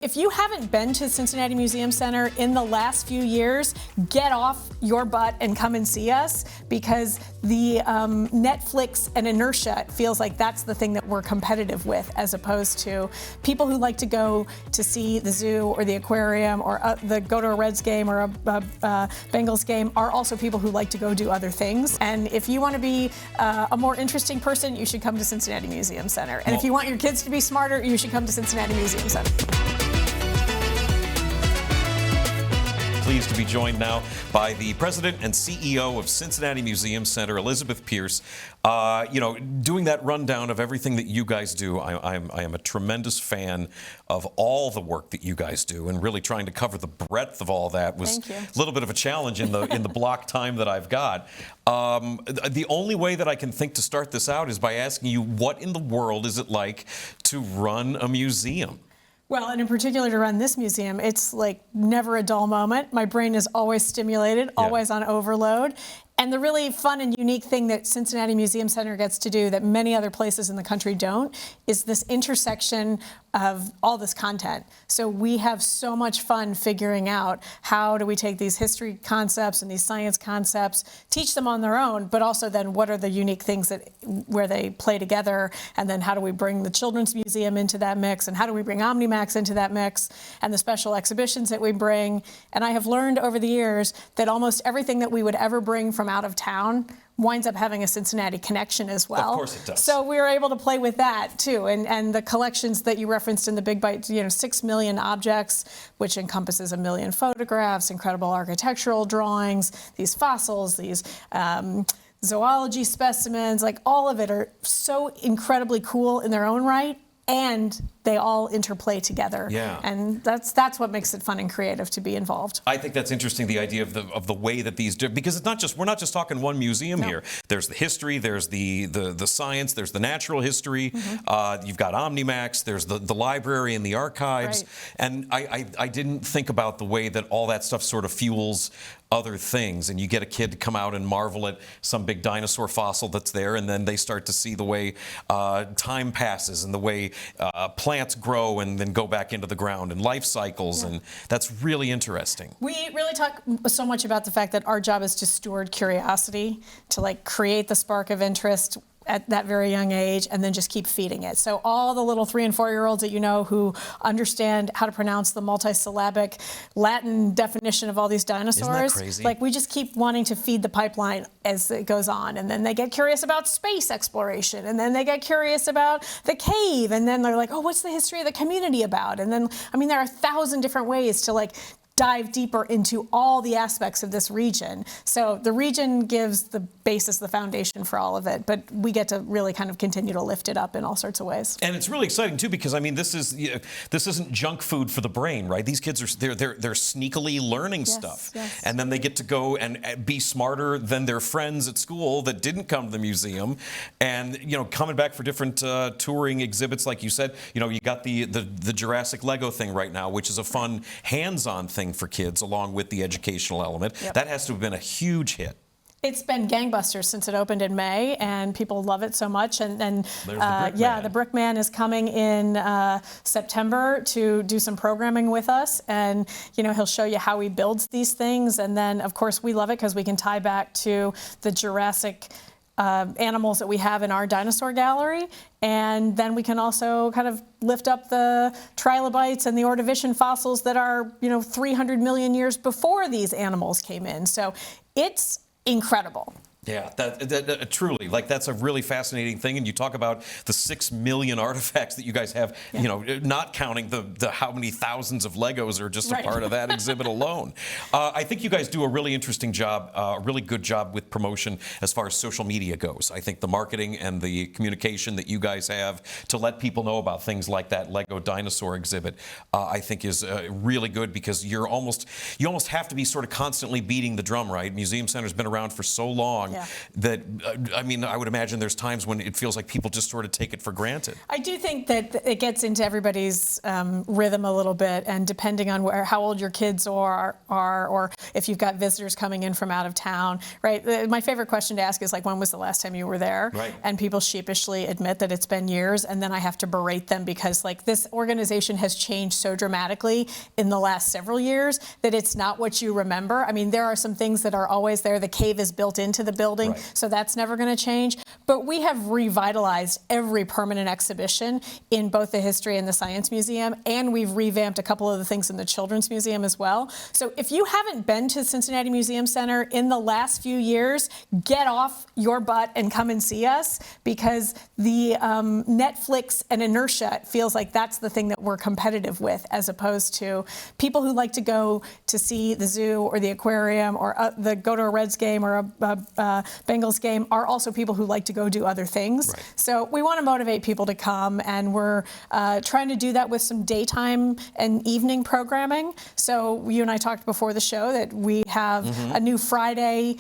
If you haven't been to Cincinnati Museum Center in the last few years, get off your butt and come and see us, because the Netflix and inertia feels like that's the thing that we're competitive with, as opposed to people who like to go to see the zoo or the aquarium or go to a Reds game or a Bengals game are also people who like to go do other things. And if you want to be a more interesting person, you should come to Cincinnati Museum Center. And if you want your kids to be smarter, you should come to Cincinnati Museum Center. Pleased to be joined now by the president and CEO of Cincinnati Museum Center, Elizabeth Pierce. Doing that rundown of everything that you guys do, I am a tremendous fan of all the work that you guys do, and really trying to cover the breadth of all that was a little bit of a challenge in the block time that I've got. The only way that I can think to start this out is by asking you, what in the world is it like to run a museum? Well, and in particular to run this museum, it's like never a dull moment. My brain is always stimulated, always on overload. And the really fun and unique thing that Cincinnati Museum Center gets to do that many other places in the country don't is this intersection of all this content. So we have so much fun figuring out how do we take these history concepts and these science concepts, teach them on their own, but also then what are the unique things where they play together, and then how do we bring the Children's Museum into that mix, and how do we bring OmniMax into that mix, and the special exhibitions that we bring. And I have learned over the years that almost everything that we would ever bring from out of town winds up having a Cincinnati connection as well. Of course it does. So we were able to play with that too. And the collections that you referenced in the Big Bite, 6 million objects, which encompasses 1 million photographs, incredible architectural drawings, these fossils, these zoology specimens, like all of it are so incredibly cool in their own right. And they all interplay together. Yeah. And that's what makes it fun and creative to be involved. I think that's interesting, the idea of the way that these do, because it's not just, we're not just talking one museum here. There's the history, there's the science, there's the natural history. You've got OmniMax, there's the library and the archives. And I didn't think about the way that all that stuff sort of fuels other things, and you get a kid to come out and marvel at some big dinosaur fossil that's there, and then they start to see the way time passes and the way plants grow and then go back into the ground, and life cycles, and that's really interesting. We really talk so much about the fact that our job is to steward curiosity, to create the spark of interest at that very young age, and then just keep feeding it. So all the little 3- and 4-year-olds that you know who understand how to pronounce the multisyllabic Latin definition of all these dinosaurs, isn't that crazy? We just keep wanting to feed the pipeline as it goes on, and then they get curious about space exploration, and then they get curious about the cave, and then they're like, oh, what's the history of the community about? And then, there are 1,000 different ways to dive deeper into all the aspects of this region. So the region gives the basis, the foundation for all of it, but we get to really kind of continue to lift it up in all sorts of ways. And it's really exciting too, because this isn't junk food for the brain, right? These kids are they're sneakily learning stuff, and then they get to go and be smarter than their friends at school that didn't come to the museum, and coming back for different touring exhibits, like you said. You got the Jurassic Lego thing right now, which is a fun hands-on thing for kids, along with the educational element. That has to have been a huge hit. It's been gangbusters since it opened in May, and people love it so much. And the Brickman is coming in September to do some programming with us, and he'll show you how he builds these things. And then, of course, we love it because we can tie back to the Jurassic animals that we have in our dinosaur gallery, and then we can also kind of lift up the trilobites and the Ordovician fossils that are 300 million years before these animals came in. So it's incredible. Yeah, that truly, that's a really fascinating thing. And you talk about the 6 million artifacts that you guys have, not counting the how many thousands of Legos are just a part of that exhibit alone. I think you guys do a really interesting job, a really good job with promotion as far as social media goes. I think the marketing and the communication that you guys have to let people know about things like that Lego dinosaur exhibit, I think is really good, because you almost have to be sort of constantly beating the drum, right? Museum Center's been around for so long. that, I mean, I would imagine there's times when it feels like people just sort of take it for granted. I do think that it gets into everybody's rhythm a little bit, and depending on how old your kids are, or if you've got visitors coming in from out of town, right? My favorite question to ask is like, when was the last time you were there? Right. And people sheepishly admit that it's been years, and then I have to berate them because like this organization has changed so dramatically in the last several years that it's not what you remember. I mean, there are some things that are always there. The cave is built into the building, so that's never going to change. But we have revitalized every permanent exhibition in both the History and the Science Museum, and we've revamped a couple of the things in the Children's Museum as well. So if you haven't been to Cincinnati Museum Center in the last few years, get off your butt and come and see us, because the Netflix and inertia feels like that's the thing that we're competitive with, as opposed to people who like to go to see the zoo or the aquarium or go to a Reds game or a Bengals game are also people who like to go do other things. Right. So we want to motivate people to come, and we're trying to do that with some daytime and evening programming. So you and I talked before the show that we have a new Friday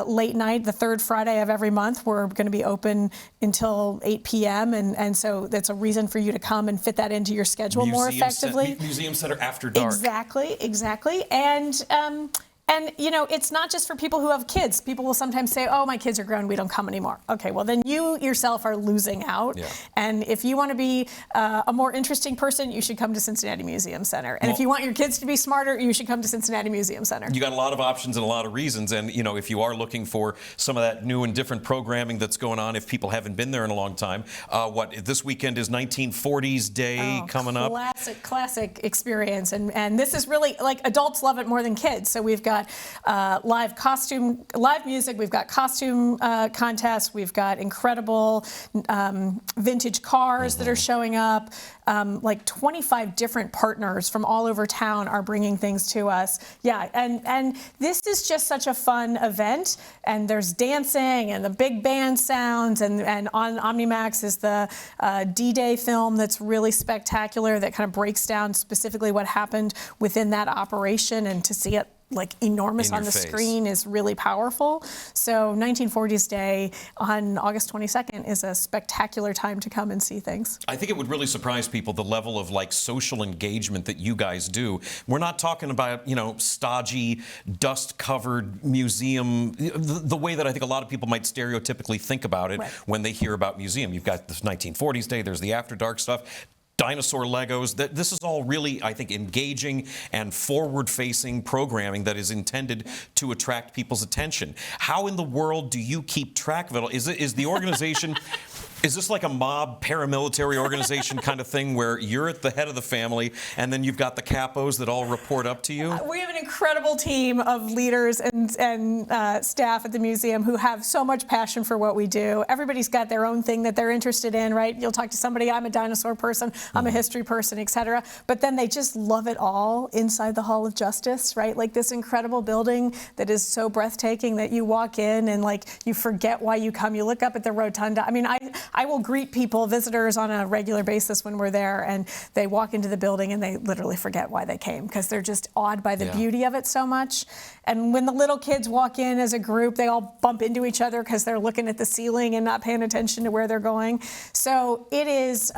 late night, the third Friday of every month. We're going to be open until 8 p.m. And so that's a reason for you to come and fit that into your schedule more effectively. Museum Center after dark. Exactly. And, you know, it's not just for people who have kids. People will sometimes say, oh, my kids are grown, we don't come anymore. Okay, well, then you yourself are losing out. Yeah. And if you want to be a more interesting person, you should come to Cincinnati Museum Center. And if you want your kids to be smarter, you should come to Cincinnati Museum Center. You got a lot of options and a lot of reasons. And, you know, if you are looking for some of that new and different programming that's going on, if people haven't been there in a long time, this weekend is 1940s Day coming up. Classic experience. And this is really, like, adults love it more than kids. So we've got live music, we've got costume contests, we've got incredible vintage cars that are showing up. Like 25 different partners from all over town are bringing things to us. Yeah, and this is just such a fun event. And there's dancing and the big band sounds, and on OmniMax is the D-Day film that's really spectacular, that kind of breaks down specifically what happened within that operation, and to see it like enormous on the screen is really powerful. So 1940s Day on August 22nd is a spectacular time to come and see things. I think it would really surprise people, the level of like social engagement that you guys do. We're not talking about, you know, stodgy, dust-covered museum, the way that I think a lot of people might stereotypically think about it when they hear about museum. You've got this 1940s Day, there's the After Dark stuff, dinosaur Legos. This is all really, I think, engaging and forward-facing programming that is intended to attract people's attention. How in the world do you keep track of it? Is the organization... Is this like a mob paramilitary organization kind of thing where you're at the head of the family and then you've got the capos that all report up to you? We have an incredible team of leaders and staff at the museum who have so much passion for what we do. Everybody's got their own thing that they're interested in, right? You'll talk to somebody, I'm a dinosaur person, I'm a history person, etc. But then they just love it all inside the Hall of Justice, right? Like this incredible building that is so breathtaking that you walk in and like you forget why you come. You look up at the rotunda. I mean, I will greet people, visitors, on a regular basis when we're there, and they walk into the building and they literally forget why they came because they're just awed by the beauty of it so much. And when the little kids walk in as a group, they all bump into each other because they're looking at the ceiling and not paying attention to where they're going. So it is...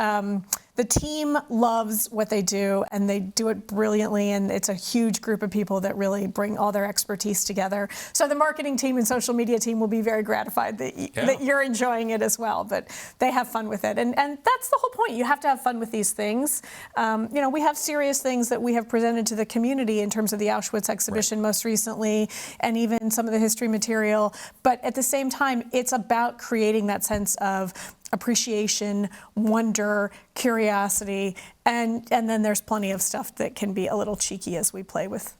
the team loves what they do, and they do it brilliantly, and it's a huge group of people that really bring all their expertise together. So the marketing team and social media team will be very gratified that you're enjoying it as well, but they have fun with it. And that's the whole point. You have to have fun with these things. You know, we have serious things that we have presented to the community in terms of the Auschwitz exhibition most recently, and even some of the history material. But at the same time, it's about creating that sense of appreciation, wonder, curiosity, and then there's plenty of stuff that can be a little cheeky as we play with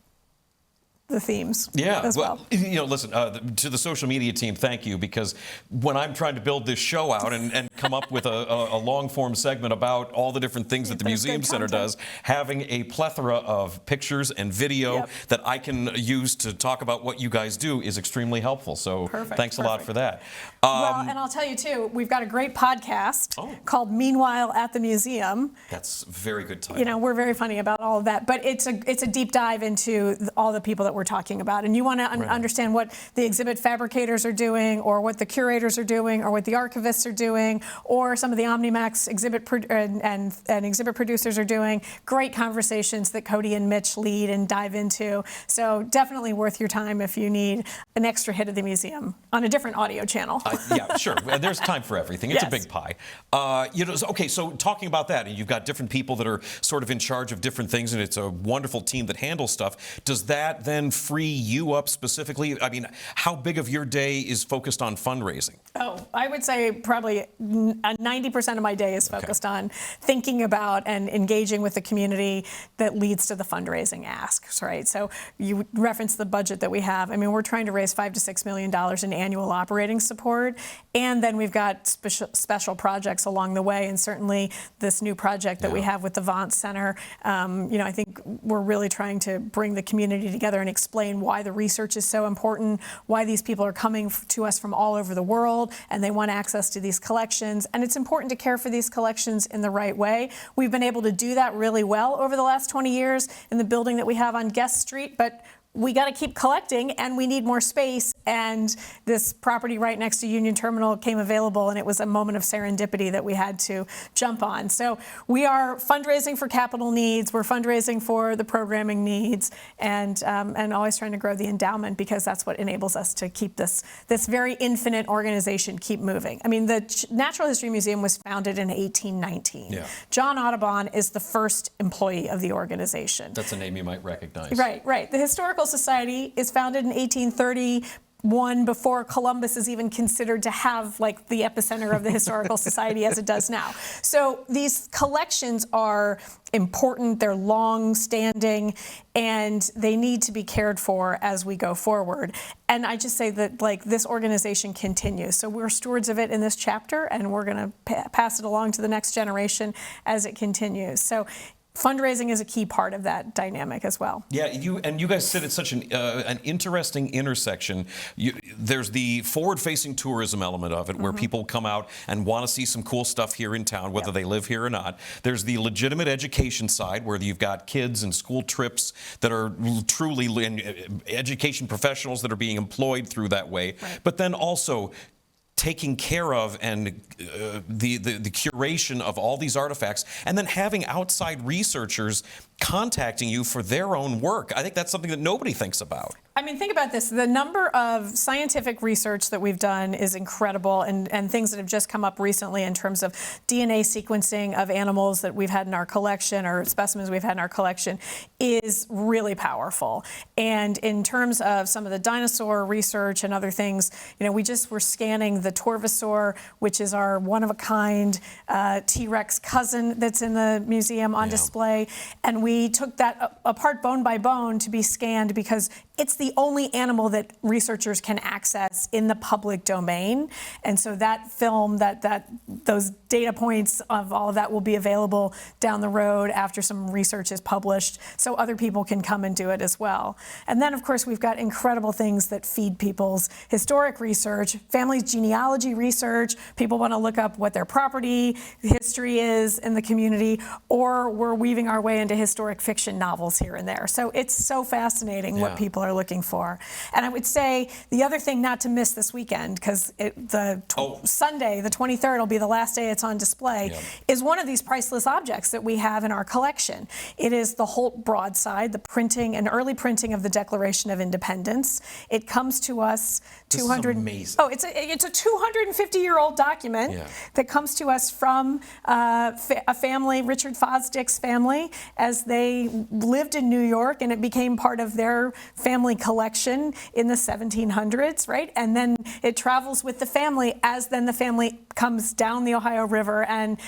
the themes as well. You know, listen, to the social media team, thank you, because when I'm trying to build this show out and come up with a long-form segment about all the different things that the Museum Center does, having a plethora of pictures and video that I can use to talk about what you guys do is extremely helpful. So thanks a lot for that. Well, and I'll tell you, too, we've got a great podcast called Meanwhile at the Museum. That's a very good title. You know, we're very funny about all of that, but it's a deep dive into all the people that we're we're talking about, and you want to understand what the exhibit fabricators are doing, or what the curators are doing, or what the archivists are doing, or some of the OmniMax exhibit and exhibit producers are doing. Great conversations that Cody and Mitch lead and dive into. So definitely worth your time if you need an extra hit of the museum on a different audio channel. Yeah, sure. There's time for everything. It's Yes. a big pie. Okay, so talking about that, and you've got different people that are sort of in charge of different things, and it's a wonderful team that handles stuff. Does that then free you up specifically? I mean, how big of your day is focused on fundraising? Oh, I would say probably 90% of my day is focused on thinking about and engaging with the community that leads to the fundraising asks, right? So you referenced the budget that we have. I mean, we're trying to raise $5 to $6 million in annual operating support, and then we've got special projects along the way, and certainly this new project that we have with the Vance Center. I think we're really trying to bring the community together and explain why the research is so important, why these people are coming to us from all over the world, and they want access to these collections. And it's important to care for these collections in the right way. We've been able to do that really well over the last 20 years in the building that we have on Guest Street, but we got to keep collecting, and we need more space. And this property right next to Union Terminal came available, and it was a moment of serendipity that we had to jump on. So we are fundraising for capital needs, we're fundraising for the programming needs, and always trying to grow the endowment, because that's what enables us to keep this very infinite organization keep moving. I mean, the Natural History Museum was founded in 1819. Yeah. John Audubon is the first employee of the organization. That's a name you might recognize. Right. The Historical Society is founded in 1831, before Columbus is even considered to have like the epicenter of the Historical Society as it does now. So these collections are important, they're long-standing, and they need to be cared for as we go forward. And I just say that like this organization continues. So we're stewards of it in this chapter, and we're going to pass it along to the next generation as it continues. So fundraising is a key part of that dynamic as well. Yeah, you guys sit at such an interesting intersection. There's the forward-facing tourism element of it, where people come out and want to see some cool stuff here in town, whether they live here or not. There's the legitimate education side, where you've got kids and school trips that are truly education professionals that are being employed through that way. Right. But then also taking care of and the curation of all these artifacts, and then having outside researchers contacting you for their own work. I think that's something that nobody thinks about. I mean, think about this. The number of scientific research that we've done is incredible, and things that have just come up recently in terms of DNA sequencing of animals that we've had in our collection, or specimens we've had in our collection, is really powerful. And in terms of some of the dinosaur research and other things, we just were scanning the Torvosaur, which is our one-of-a-kind T-Rex cousin that's in the museum on display. And we took that apart bone by bone to be scanned, because it's the only animal that researchers can access in the public domain. And so that film, those data points of all of that will be available down the road after some research is published, so other people can come and do it as well. And then, of course, we've got incredible things that feed people's historic research, families' genealogy research. People want to look up what their property history is in the community, or we're weaving our way into historic fiction novels here and there. So it's so fascinating what people are looking for. And I would say the other thing not to miss this weekend, because Sunday, the 23rd, will be the last day it's on display, is one of these priceless objects that we have in our collection. It is the Holt broadside, the printing, an early printing of the Declaration of Independence. It comes to us 200. This is amazing. Oh, it's a 250-year-old document that comes to us from a family, Richard Fosdick's family, as they lived in New York, and it became part of their family collection in the 1700s, right? And then it travels with the family as then the family comes down the Ohio River and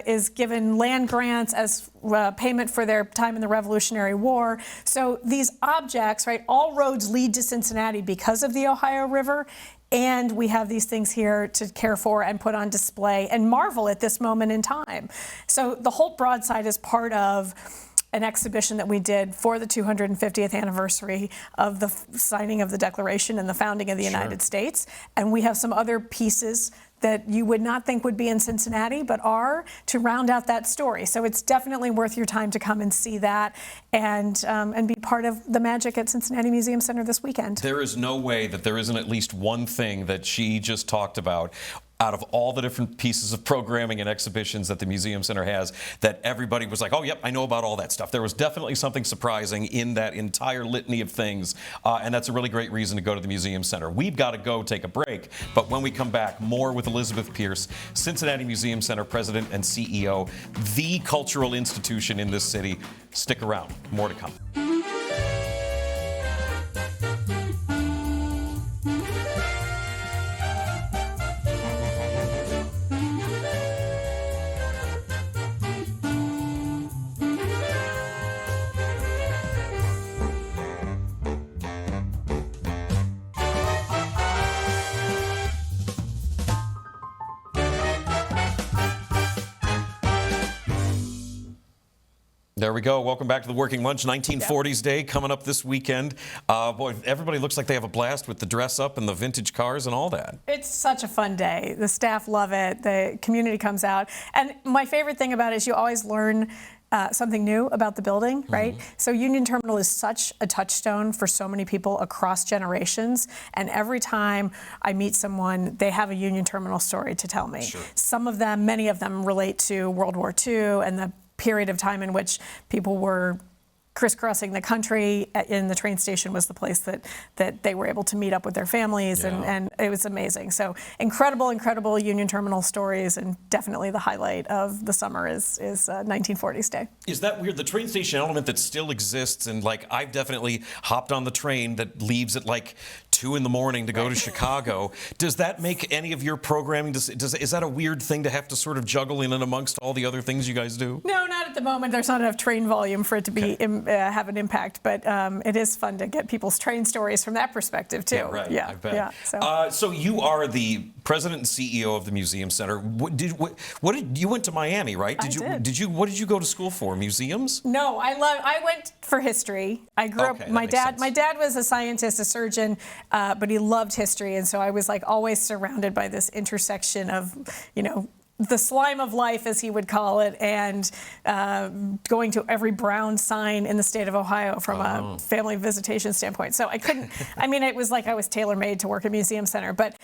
is given land grants as payment for their time in the Revolutionary War. So these objects, right, all roads lead to Cincinnati because of the Ohio River. And we have these things here to care for and put on display and marvel at this moment in time. So the Holt broadside is part of an exhibition that we did for the 250th anniversary of the signing of the Declaration and the founding of the United States. And we have some other pieces that you would not think would be in Cincinnati, but are, to round out that story. So it's definitely worth your time to come and see that and be part of the magic at Cincinnati Museum Center this weekend. There is no way that there isn't at least one thing that she just talked about out of all the different pieces of programming and exhibitions that the Museum Center has, that everybody was like, oh, yep, I know about all that stuff. There was definitely something surprising in that entire litany of things, and that's a really great reason to go to the Museum Center. We've got to go take a break, but when we come back, more with Elizabeth Pierce, Cincinnati Museum Center President and CEO, the cultural institution in this city. Stick around. More to come. There we go. Welcome back to the Working Lunch. 1940s Day coming up this weekend. Boy, everybody looks like they have a blast with the dress up and the vintage cars and all that. It's such a fun day. The staff love it. The community comes out. And my favorite thing about it is you always learn something new about the building, right? So Union Terminal is such a touchstone for so many people across generations. And every time I meet someone, they have a Union Terminal story to tell me. Sure. Some of them, many of them relate to World War II and the period of time in which people were crisscrossing the country, and the train station was the place that they were able to meet up with their families, and it was amazing. So incredible Union Terminal stories, and definitely the highlight of the summer is 1940s Day. Is that weird? The train station element that still exists, and like I've definitely hopped on the train that leaves at like 2 in the morning to go to Chicago. Does that make any of your programming? Is that a weird thing to have to sort of juggle in and amongst all the other things you guys do? No, not at the moment. There's not enough train volume for it to be have an impact, but it is fun to get people's train stories from that perspective too. Yeah, right. Yeah, I bet. Yeah. So you are the president and CEO of the Museum Center. What did you went to Miami, right? I did. What did you go to school for? Museums? No, I went for history. I grew up. My dad was a scientist, a surgeon, but he loved history, and so I was like always surrounded by this intersection of, the slime of life, as he would call it, and going to every brown sign in the state of Ohio from a family visitation standpoint. So I couldn't, it was like I was tailor-made to work at Museum Center, but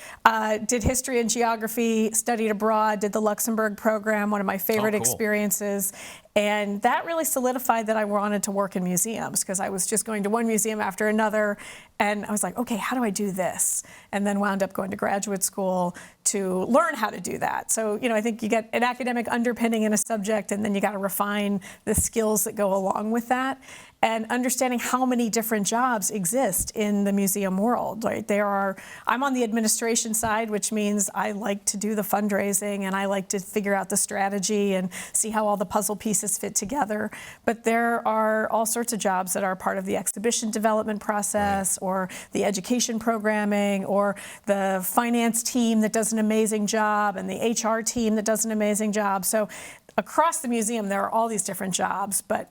did history and geography, studied abroad, did the Luxembourg program, one of my favorite experiences. And that really solidified that I wanted to work in museums, because I was just going to one museum after another. And I was like, okay, how do I do this? And then wound up going to graduate school to learn how to do that. So, I think you get an academic underpinning in a subject, and then you got to refine the skills that go along with that. And understanding how many different jobs exist in the museum world, right? I'm on the administration side, which means I like to do the fundraising, and I like to figure out the strategy and see how all the puzzle pieces fit together. But there are all sorts of jobs that are part of the exhibition development process, or the education programming, or the finance team that does an amazing job, and the HR team that does an amazing job. So across the museum, there are all these different jobs, but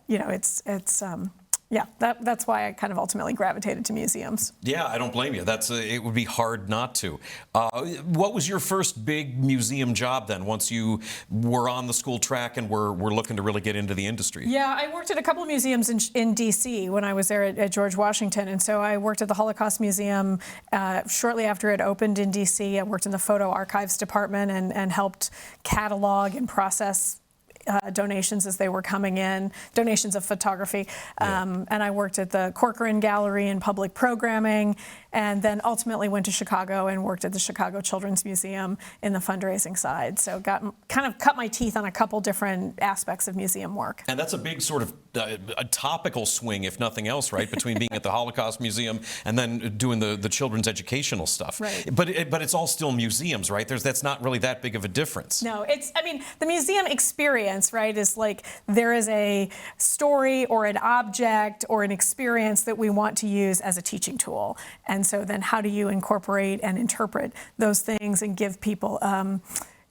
that's why I kind of ultimately gravitated to museums. Yeah, I don't blame you. It would be hard not to. What was your first big museum job then, once you were on the school track and were looking to really get into the industry? Yeah, I worked at a couple of museums in D.C. when I was there at George Washington, and so I worked at the Holocaust Museum shortly after it opened in D.C. I worked in the photo archives department and helped catalog and process donations as they were coming in, donations of photography. And I worked at the Corcoran Gallery in public programming, and then ultimately went to Chicago and worked at the Chicago Children's Museum in the fundraising side. So kind of cut my teeth on a couple different aspects of museum work. And that's a big sort of a topical swing, if nothing else, right? Between being at the Holocaust Museum and then doing the children's educational stuff. Right. But it's all still museums, right? That's not really that big of a difference. No, the museum experience, right, is like there is a story or an object or an experience that we want to use as a teaching tool. And so then how do you incorporate and interpret those things and give people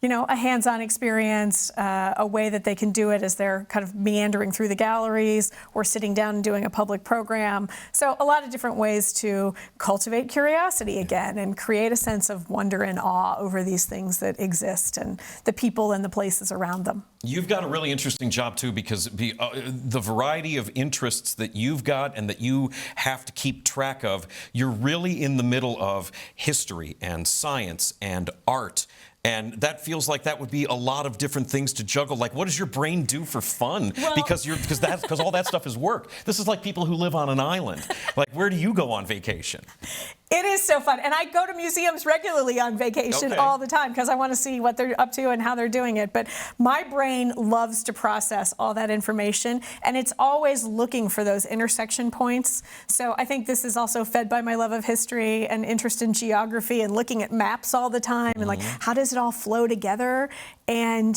a hands-on experience, a way that they can do it as they're kind of meandering through the galleries or sitting down and doing a public program. So a lot of different ways to cultivate curiosity again and create a sense of wonder and awe over these things that exist and the people and the places around them. You've got a really interesting job, too, because the variety of interests that you've got and that you have to keep track of, you're really in the middle of history and science and art. And that feels like that would be a lot of different things to juggle. Like, what does your brain do for fun? Well, because all that stuff is work. This is like people who live on an island. Like, where do you go on vacation? It is so fun. And I go to museums regularly on vacation all the time because I want to see what they're up to and how they're doing it. But my brain loves to process all that information, and it's always looking for those intersection points. So I think this is also fed by my love of history and interest in geography and looking at maps all the time and like, how does it all flow together? And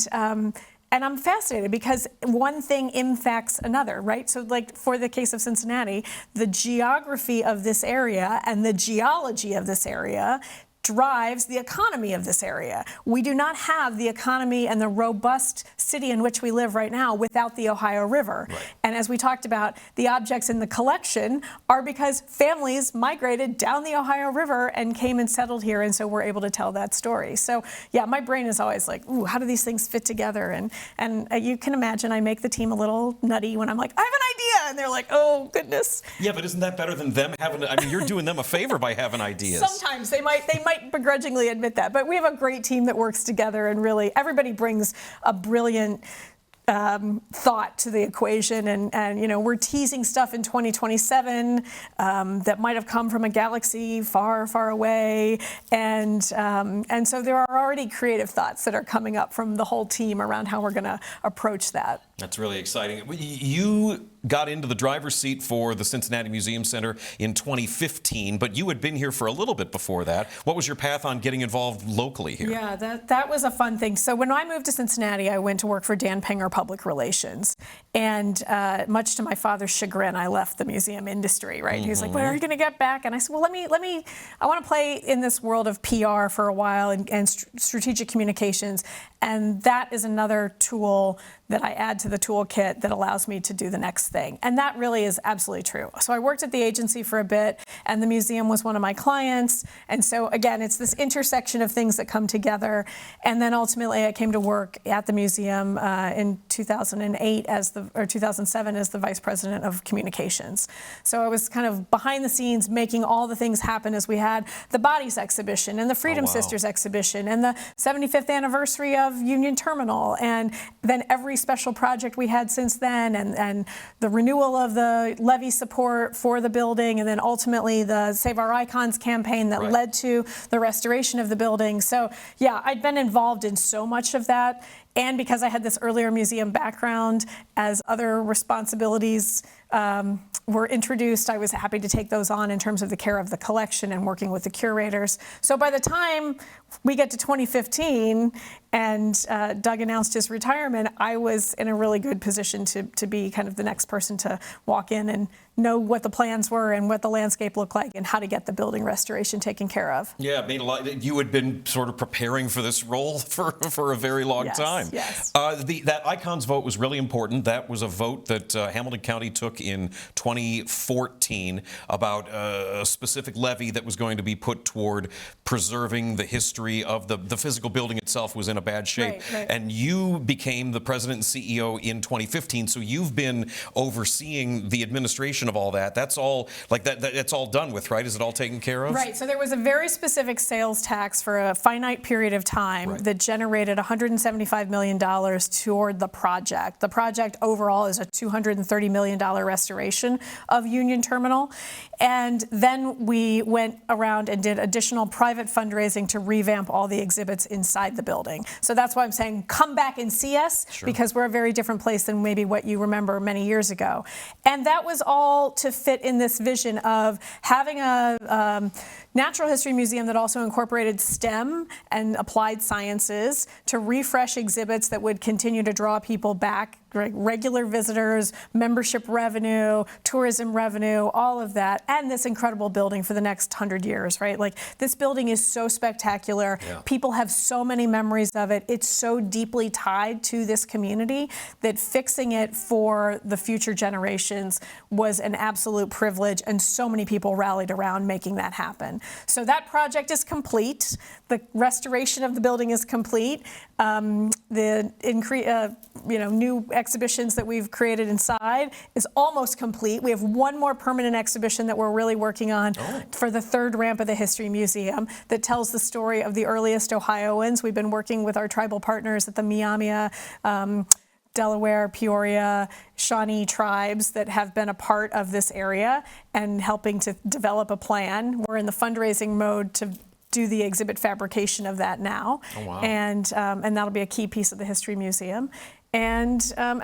I'm fascinated because one thing impacts another, right? So like for the case of Cincinnati, the geography of this area and the geology of this area drives the economy of this area. We do not have the economy and the robust city in which we live right now without the Ohio River. Right. And as we talked about, the objects in the collection are because families migrated down the Ohio River and came and settled here, and so we're able to tell that story. So yeah, my brain is always like, ooh, how do these things fit together? And you can imagine I make the team a little nutty when I'm like, I have an idea, and they're like, oh goodness. Yeah, but isn't that better than them having? I mean, you're doing them a favor by having ideas. Sometimes they might begrudgingly admit that, but we have a great team that works together, and really everybody brings a brilliant thought to the equation, and we're teasing stuff in 2027 that might have come from a galaxy far, far away, and so there are already creative thoughts that are coming up from the whole team around how we're going to approach that. That's really exciting. You got into the driver's seat for the Cincinnati Museum Center in 2015, but you had been here for a little bit before that. What was your path on getting involved locally here? Yeah, that was a fun thing. So when I moved to Cincinnati, I went to work for Dan Pinger Public Relations, and much to my father's chagrin, I left the museum industry. Right? He was like, "When are you going to get back?" And I said, "Well, let me. I want to play in this world of PR for a while and strategic communications, and that is another tool that I add to the toolkit that allows me to do the next thing." And that really is absolutely true. So I worked at the agency for a bit, and the museum was one of my clients. And so again, it's this intersection of things that come together. And then ultimately I came to work at the museum in 2008 or 2007 as the vice president of communications. So I was kind of behind the scenes making all the things happen as we had the Bodies exhibition and the Freedom Sisters exhibition and the 75th anniversary of Union Terminal, and then every special project we had since then, and the renewal of the levy support for the building, and then ultimately the Save Our Icons campaign that led to the restoration of the building. So yeah, I'd been involved in so much of that, and because I had this earlier museum background, as other responsibilities were introduced, I was happy to take those on in terms of the care of the collection and working with the curators. So by the time we get to 2015 and Doug announced his retirement, I was in a really good position to be kind of the next person to walk in and know what the plans were and what the landscape looked like and how to get the building restoration taken care of. Yeah, it made a lot. You had been sort of preparing for this role for a very long time. Yes. That Icons vote was really important. That was a vote that Hamilton County took in 2014 about a specific levy that was going to be put toward preserving the history of the physical building itself was in a bad shape. Right. And you became the president and CEO in 2015, so you've been overseeing the administration of all that. That's all like that. It's all done with, right? Is it all taken care of? Right. So there was a very specific sales tax for a finite period of time that generated $175 million toward the project. The project overall is a $230 million restoration of Union Terminal. And then we went around and did additional private fundraising to revamp all the exhibits inside the building. So that's why I'm saying come back and see us, because we're a very different place than maybe what you remember many years ago. And that was all to fit in this vision of having a natural history museum that also incorporated STEM and applied sciences to refresh exhibits that would continue to draw people back, regular visitors, membership revenue, tourism revenue, all of that, and this incredible building for the next 100 years, right? Like, this building is so spectacular. Yeah. People have so many memories of it. It's so deeply tied to this community that fixing it for the future generations was an absolute privilege, and so many people rallied around making that happen. So that project is complete. The restoration of the building is complete. The new exhibitions that we've created inside is almost complete. We have one more permanent exhibition that we're really working on for the third ramp of the History Museum that tells the story of the earliest Ohioans. We've been working with our tribal partners at the Miami, Delaware, Peoria, Shawnee tribes that have been a part of this area and helping to develop a plan. We're in the fundraising mode to do the exhibit fabrication of that now. Oh, wow. And that'll be a key piece of the History Museum. And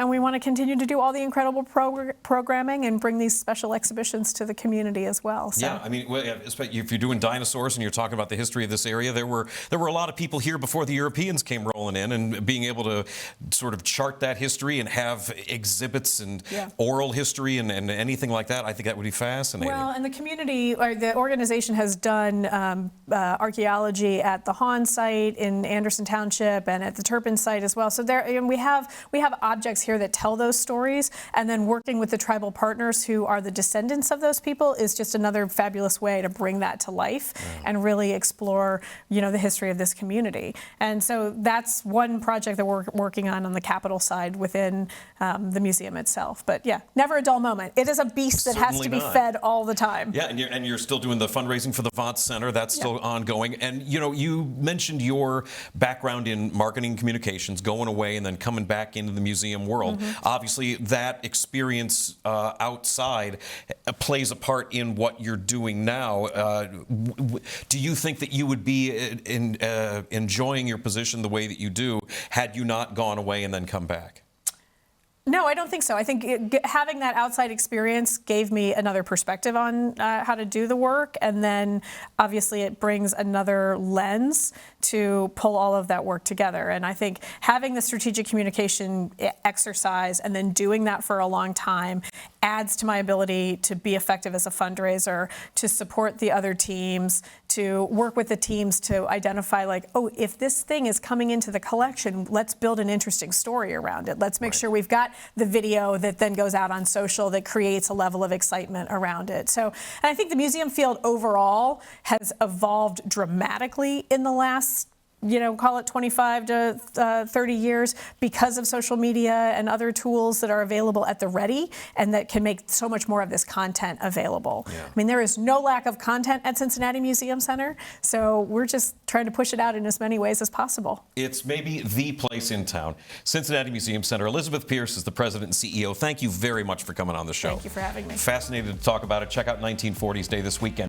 we want to continue to do all the incredible programming and bring these special exhibitions to the community as well. So. Yeah, I mean, if you're doing dinosaurs and you're talking about the history of this area, there were a lot of people here before the Europeans came rolling in, and being able to sort of chart that history and have exhibits and oral history and anything like that, I think that would be fascinating. Well, and the community, or the organization, has done archaeology at the Hahn site in Anderson Township and at the Turpin site as well. So there, and we have objects here that tell those stories, and then working with the tribal partners who are the descendants of those people is just another fabulous way to bring that to life and really explore, the history of this community. And so that's one project that we're working on the capital side within the museum itself. But yeah, never a dull moment. It is a beast that has to be fed all the time. Yeah, and you're still doing the fundraising for the Vaught Center. That's still ongoing. And you mentioned your background in marketing communications, going away and then coming back into the museum world. Obviously, that experience outside plays a part in what you're doing now. Do you think that you would be enjoying your position the way that you do had you not gone away and then come back? No, I don't think so. I think having that outside experience gave me another perspective on how to do the work, and then obviously it brings another lens to pull all of that work together. And I think having the strategic communication exercise and then doing that for a long time adds to my ability to be effective as a fundraiser, to support the other teams, to work with the teams to identify, like, oh, if this thing is coming into the collection, let's build an interesting story around it. Let's make sure we've got the video that then goes out on social that creates a level of excitement around it. So, and I think the museum field overall has evolved dramatically in the last, call it 25 to 30 years because of social media and other tools that are available at the ready and that can make so much more of this content available. Yeah. I mean, there is no lack of content at Cincinnati Museum Center, so we're just trying to push it out in as many ways as possible. It's maybe the place in town. Cincinnati Museum Center. Elizabeth Pierce is the president and CEO. Thank you very much for coming on the show. Thank you for having me. Fascinated to talk about it. Check out 1940s Day this weekend.